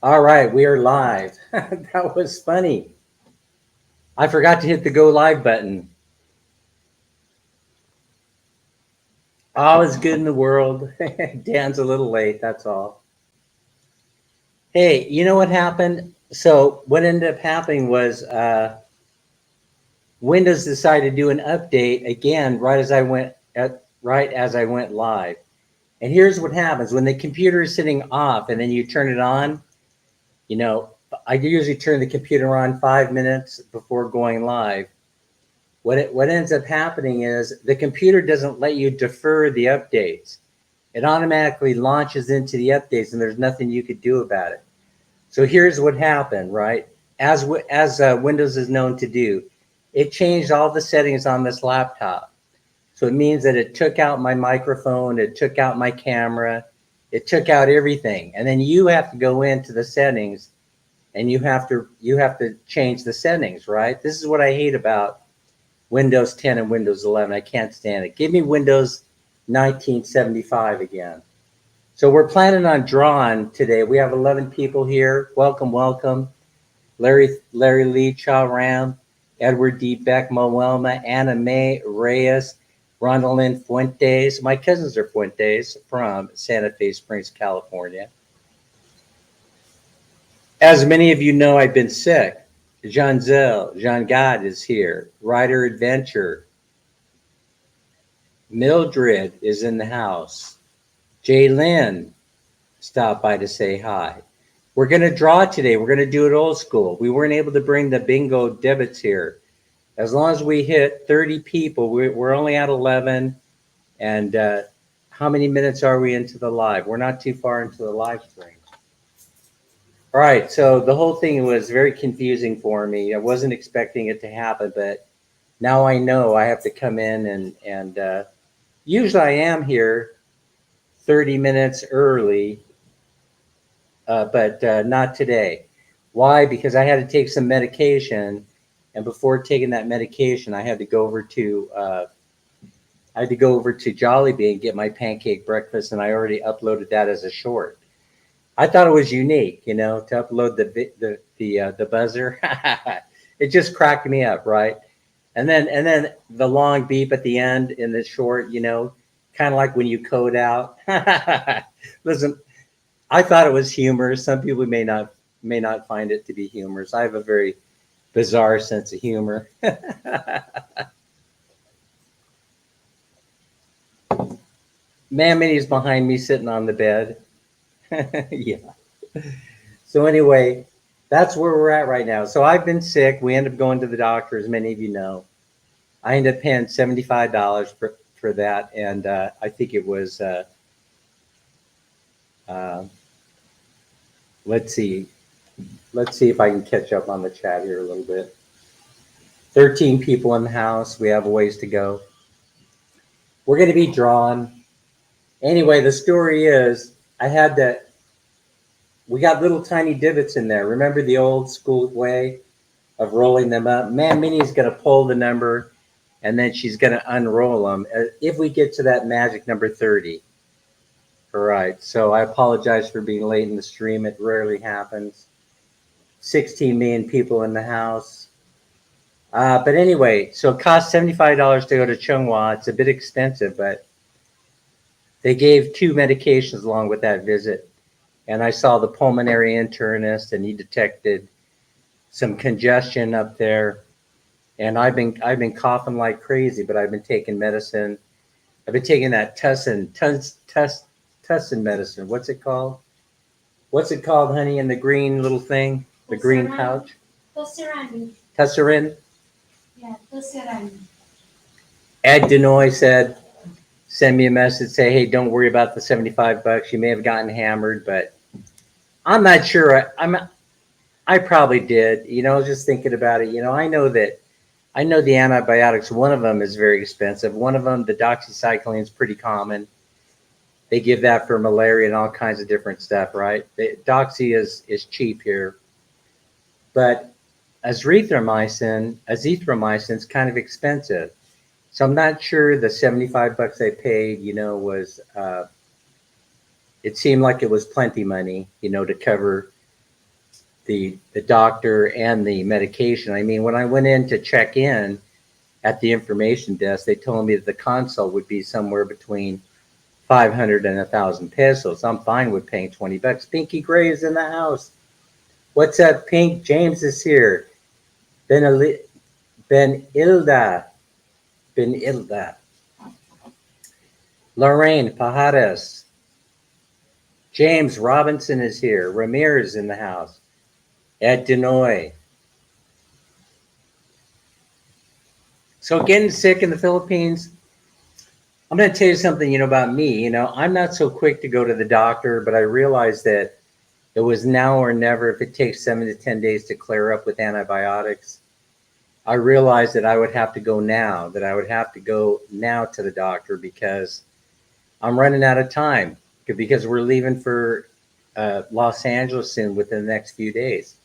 All right, we are live. That was funny. I forgot to hit the go live button. All is good in the world. Dan's a little late, that's all. Hey, you know what happened? So, what ended up happening was Windows decided to do an update again right as I went live. And here's what happens when the computer is sitting off and then you turn it on. You know, I usually turn the computer on 5 minutes before going live. What ends up happening is the computer doesn't let you defer the updates. It automatically launches into the updates, and there's nothing you could do about it. So here's what happened, right? As Windows is known to do, it changed all the settings on this laptop. So it means that it took out my microphone, it took out my camera, it took out everything, and then you have to go into the settings, and you have to change the settings, right? This is what I hate about Windows 10 and Windows 11. I can't stand it. Give me Windows 1975 again. So we're planning on drawing today. We have 11 people here. Welcome, welcome. Larry Lee, Cha Ram, Edward D. Beck, Moelma, Anna Mae Reyes, Rondalyn Fuentes. My cousins are Fuentes from Santa Fe Springs, California. As many of you know, I've been sick. Jean Zell, Jean God is here. Ryder Adventure, Mildred is in the house. Jay Lynn stopped by to say hi. We're going to draw today. We're going to do it old school. We weren't able to bring the bingo debits here. As long as we hit 30 people, we're only at 11. And how many minutes are we into the live? We're not too far into the live stream. All right, so the whole thing was very confusing for me. I wasn't expecting it to happen, but now I know I have to come in and usually I am here 30 minutes early, but not today. Why? Because I had to take some medication, and before taking that medication, I had to go over to Jollibee and get my pancake breakfast, and I already uploaded that as a short. I thought it was unique, to upload the buzzer. It just cracked me up, right? And then the long beep at the end in the short, kind of like when you code out. Listen, I thought it was humorous. Some people may not find it to be humorous. I have a very bizarre sense of humor. Minnie's behind me sitting on the bed. Yeah. So anyway, that's where we're at right now. So I've been sick. We end up going to the doctor, as many of you know. I ended up paying $75 for that, and I think it was. Uh, let's see. Let's see if I can catch up on the chat here a little bit. 13 people in the house. We have a ways to go. We're going to be drawn. Anyway, the story is I had to. We got little tiny divots in there. Remember the old school way of rolling them up? Man, Minnie's going to pull the number, and then she's going to unroll them if we get to that magic number 30. All right. So I apologize for being late in the stream. It rarely happens. 16 million people in the house. But anyway, so it costs $75 to go to Chunghwa. It's a bit expensive, but they gave 2 medications along with that visit. And I saw the pulmonary internist, and he detected some congestion up there. And I've been coughing like crazy, but I've been taking medicine. I've been taking that Tussin medicine. What's it called? What's it called, honey, in the green little thing? The green pouch? Tussarin. Yeah, Tussarin. Ed Denoy said, send me a message, say, hey, don't worry about the $75. You may have gotten hammered, but I'm not sure. I probably did. Just thinking about it. I know the antibiotics. One of them is very expensive. One of them, the doxycycline, is pretty common. They give that for malaria and all kinds of different stuff, right? The doxy is cheap here, but azithromycin is kind of expensive. So I'm not sure the $75 I paid, was. It seemed like it was plenty money, to cover the doctor and the medication. I mean, when I went in to check in at the information desk, they told me that the consult would be somewhere between 500 and 1,000 pesos. I'm fine with paying $20. Pinky Gray is in the house. What's up, Pink? James is here. Ben Ilda. Ben Ilda. Lorraine Pajares. James Robinson is here. Ramirez in the house. Ed Denoy. So getting sick in the Philippines, I'm going to tell you something, about me. I'm not so quick to go to the doctor, but I realized that it was now or never. If it takes 7 to 10 days to clear up with antibiotics, I realized that I would have to go now, to the doctor because I'm running out of time because we're leaving for Los Angeles soon within the next few days.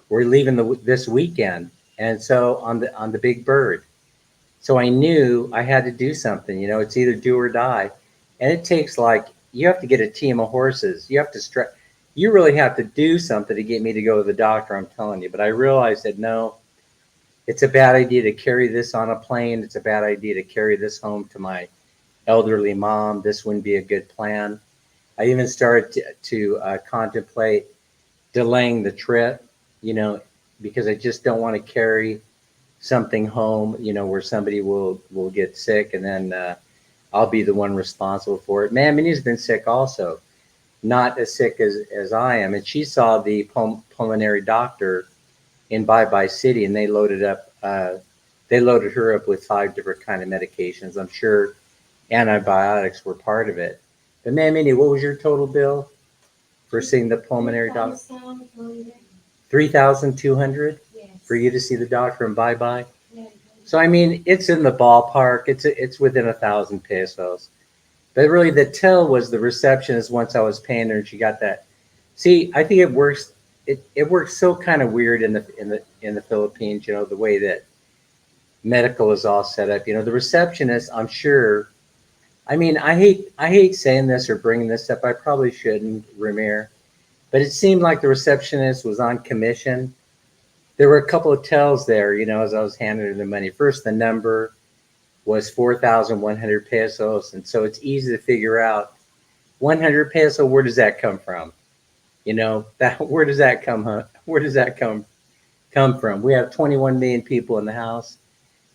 We're leaving this weekend. And so on the Big Bird. So I knew I had to do something, it's either do or die. And it takes you have to get a team of horses. You really have to do something to get me to go to the doctor, I'm telling you. But I realized that no, it's a bad idea to carry this on a plane. It's a bad idea to carry this home to my elderly mom. This wouldn't be a good plan. I even started to contemplate delaying the trip, because I just don't want to carry something home, where somebody will get sick and then I'll be the one responsible for it. Minnie's been sick also, not as sick as I am. And she saw the pulmonary doctor in Bye Bye City, and they loaded her up with 5 different kind of medications. I'm sure antibiotics were part of it. But Minnie, what was your total bill for seeing the pulmonary doctor? 3,200 for you to see the doctor in Bye Bye. So I mean, it's in the ballpark. It's within 1,000 pesos. But really, the tell was the receptionist. Once I was paying her, and she got that. See, I think it works. It works so kind of weird in the Philippines. The way that medical is all set up. The receptionist, I'm sure. I mean, I hate saying this or bringing this up. I probably shouldn't, Ramir. But it seemed like the receptionist was on commission. There were a couple of tells there, as I was handing her the money. First, the number was 4,100 pesos. And so it's easy to figure out 100 peso, where does that come from? Where does that come from? We have 21 million people in the house.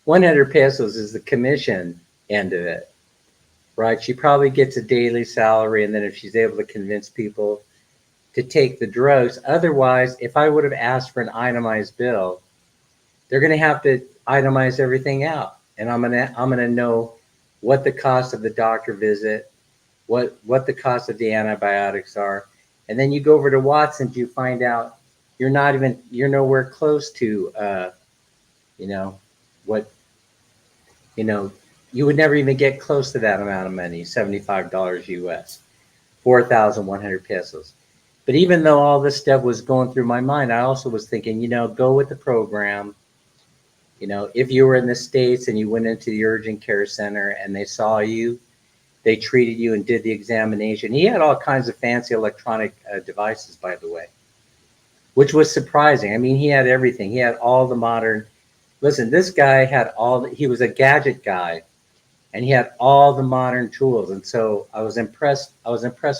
100 pesos is the commission end of it, right? She probably gets a daily salary. And then if she's able to convince people to take the drugs. Otherwise, if I would have asked for an itemized bill, they're going to have to itemize everything out. And I'm going to know what the cost of the doctor visit, what the cost of the antibiotics are. And then you go over to Watson's, you find out you're nowhere close to, you would never even get close to that amount of money, $75 US, 4,100 pesos. But even though all this stuff was going through my mind, I also was thinking, go with the program. If you were in the States and you went into the urgent care center and they saw you, they treated you and did the examination. He had all kinds of fancy electronic devices, by the way, which was surprising. I mean, he had everything. He had all the modern. Listen, this guy he was a gadget guy, and he had all the modern tools. And so I was impressed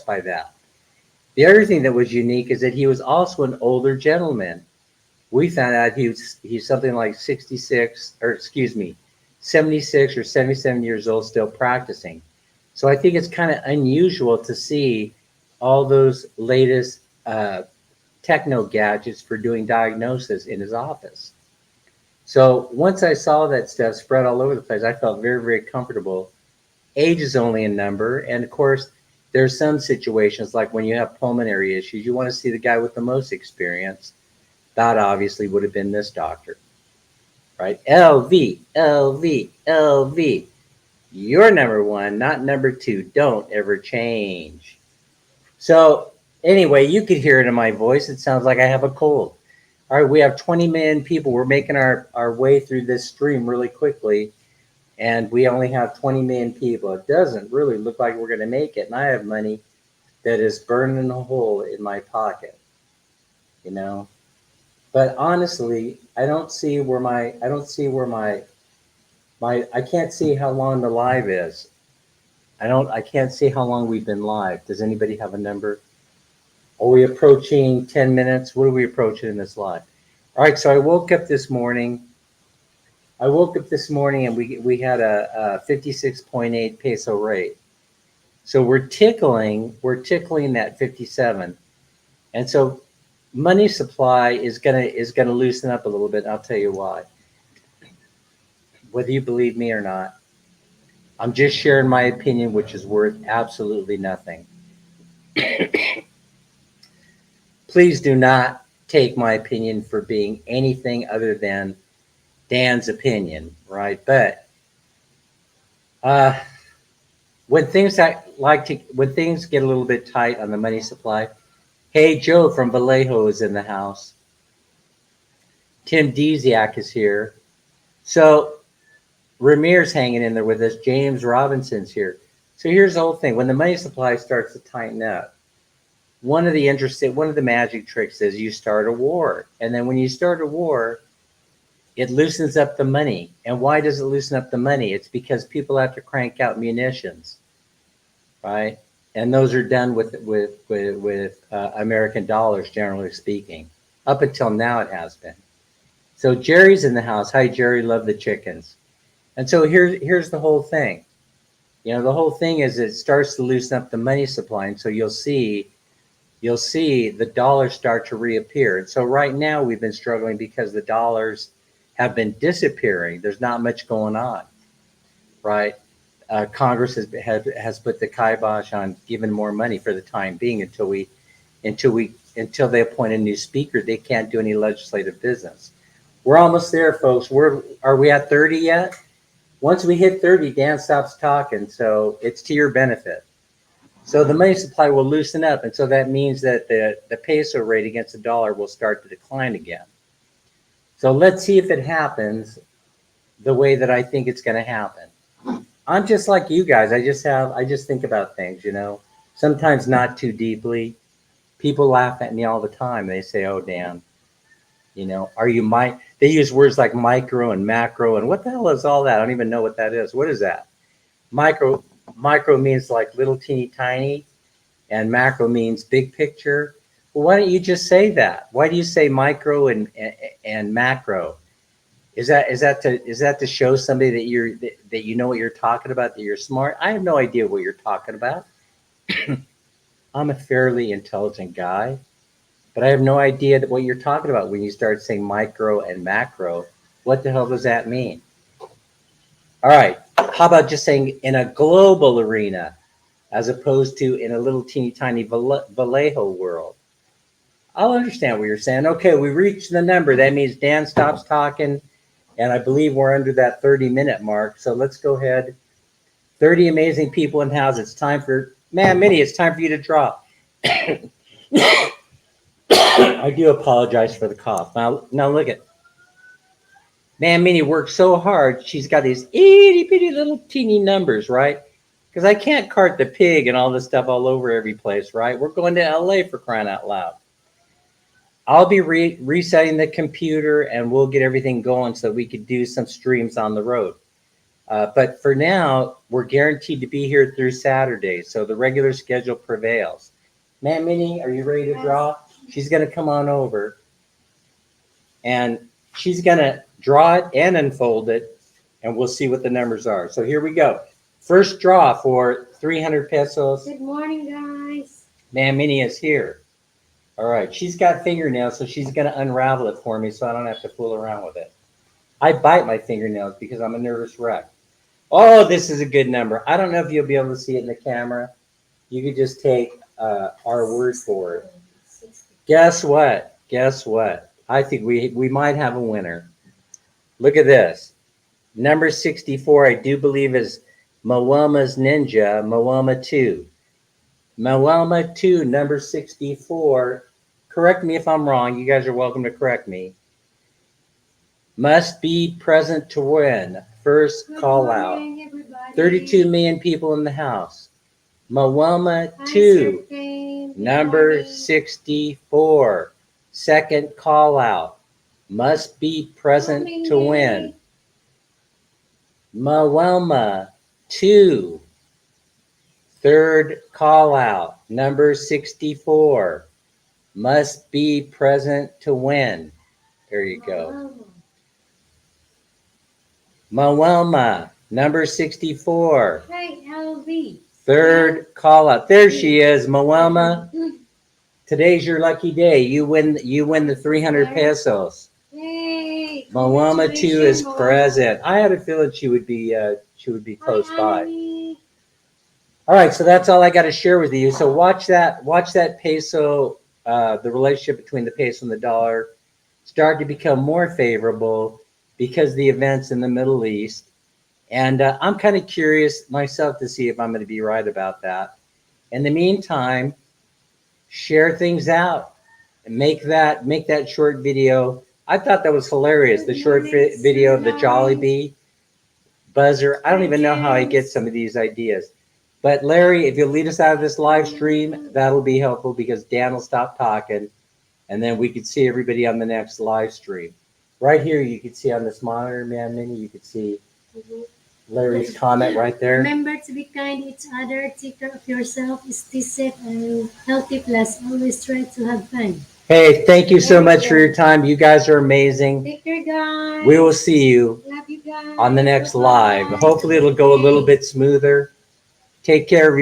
by that. The other thing that was unique is that he was also an older gentleman. We found out he's something like 76 or 76 or 77 years old, still practicing. So I think it's kind of unusual to see all those latest techno gadgets for doing diagnosis in his office. So once I saw that stuff spread all over the place, I felt very, very comfortable. Age is only a number. And of course, there's some situations like when you have pulmonary issues, you want to see the guy with the most experience. That obviously would have been this doctor, right? LV, LV, LV. You're number 1, not number 2. Don't ever change. So anyway, you could hear it in my voice. It sounds like I have a cold. All right, we have 20 million people. We're making our way through this stream really quickly. And we only have 20 million people. It doesn't really look like we're going to make it. And I have money that is burning a hole in my pocket. But honestly, I don't see where I can't see how long the live is. I can't see how long we've been live. Does anybody have a number? Are we approaching 10 minutes? What are we approaching in this live? All right, so I woke up this morning. And we had a 56.8 peso rate. So we're tickling that 57. And so money supply is gonna loosen up a little bit. And I'll tell you why. Whether you believe me or not, I'm just sharing my opinion, which is worth absolutely nothing. Please do not take my opinion for being anything other than Dan's opinion, right? But uh, when things when things get a little bit tight on the money supply, hey, Joe from Vallejo is in the house. Tim Deziak is here. So Ramir's hanging in there with us. James Robinson's here. So here's the whole thing. When the money supply starts to tighten up, one of the magic tricks is you start a war. And then when you start a war, it loosens up the money. And why does it loosen up the money? It's because people have to crank out munitions, right? And those are done with American dollars, generally speaking. Up until now, it has been. So Jerry's in the house. Hi, Jerry. Love the chickens. And so here's the whole thing. The whole thing is it starts to loosen up the money supply, and so you'll see the dollars start to reappear. And so right now we've been struggling because the dollars have been disappearing. There's not much going on, right? Congress has put the kibosh on giving more money for the time being until they appoint a new speaker. They can't do any legislative business. We're almost there, folks. Are we at 30 yet? Once we hit 30, Dan stops talking, so it's to your benefit. So the money supply will loosen up, and so that means that the peso rate against the dollar will start to decline again. So let's see if it happens the way that I think it's going to happen. I'm just like you guys. I just think about things, sometimes not too deeply. People laugh at me all the time. They say, "Oh, Dan, are you They use words like micro and macro, and what the hell is all that? I don't even know what that is. What is that? Micro means like little teeny tiny, and macro means big picture. Well, why don't you just say that? Why do you say micro and macro? Is that to show somebody that you know what you're talking about, that you're smart? I have no idea what you're talking about. I'm a fairly intelligent guy, but I have no idea what you're talking about when you start saying micro and macro. What the hell does that mean? All right. How about just saying in a global arena as opposed to in a little teeny tiny Vallejo world? I'll understand what you're saying. Okay, we reached the number. That means Dan stops talking, and I believe we're under that 30-minute mark. So let's go ahead. 30 amazing people in house. It's time for, Minnie, it's time for you to drop. I do apologize for the cough. Now look at, Minnie works so hard. She's got these itty bitty little teeny numbers, right? Because I can't cart the pig and all this stuff all over every place, right? We're going to LA for crying out loud. I'll be resetting the computer and we'll get everything going so we could do some streams on the road. But for now, we're guaranteed to be here through Saturday, so the regular schedule prevails. Minnie, are you ready to draw? She's going to come on over, and she's going to draw it and unfold it, and we'll see what the numbers are. So here we go. First draw for 300 pesos. Good morning, guys. Minnie is here. All right, she's got fingernails, so she's going to unravel it for me so I don't have to fool around with it. I bite my fingernails because I'm a nervous wreck. Oh, this is a good number. I don't know if you'll be able to see it in the camera. You could just take our word for it. Guess what? I think we might have a winner. Look at this. Number 64, I do believe, is Moelma's Ninja, Moelma 2. Moelma 2, number 64. Correct me if I'm wrong. You guys are welcome to correct me. Must be present to win. First call out. 32 million people in the house. Moelma 2, number 64. Second call out. must be present to win. Mawelma, 2. Third call out, number 64. Must be present to win. There you go. Mawelma, number 64. Hey, LV. Third call out. There she is, Mawelma. Today's your lucky day. You win the 300 pesos. Yay. Mawelma 2 is Congratulations, present. I had a feeling she would be close Hi, by. Annie. All right, so that's all I got to share with you. So watch that peso, the relationship between the peso and the dollar start to become more favorable because of the events in the Middle East. And I'm kind of curious myself to see if I'm going to be right about that. In the meantime, share things out and make that short video. I thought that was hilarious. The short video of the Jollibee buzzer. I don't even know how I get some of these ideas. But Larry, if you'll lead us out of this live stream, that'll be helpful because Dan will stop talking and then we could see everybody on the next live stream. Right here, you can see on this monitor, man, Minnie, you could see Larry's comment right there. Remember to be kind to each other, take care of yourself, stay safe and healthy, plus always try to have fun. Hey, thank you so much for your time. You guys are amazing. Take care, guys. We will see you Love you guys. on the next Bye-bye. live. Hopefully it'll go a little bit smoother. Take care, everybody.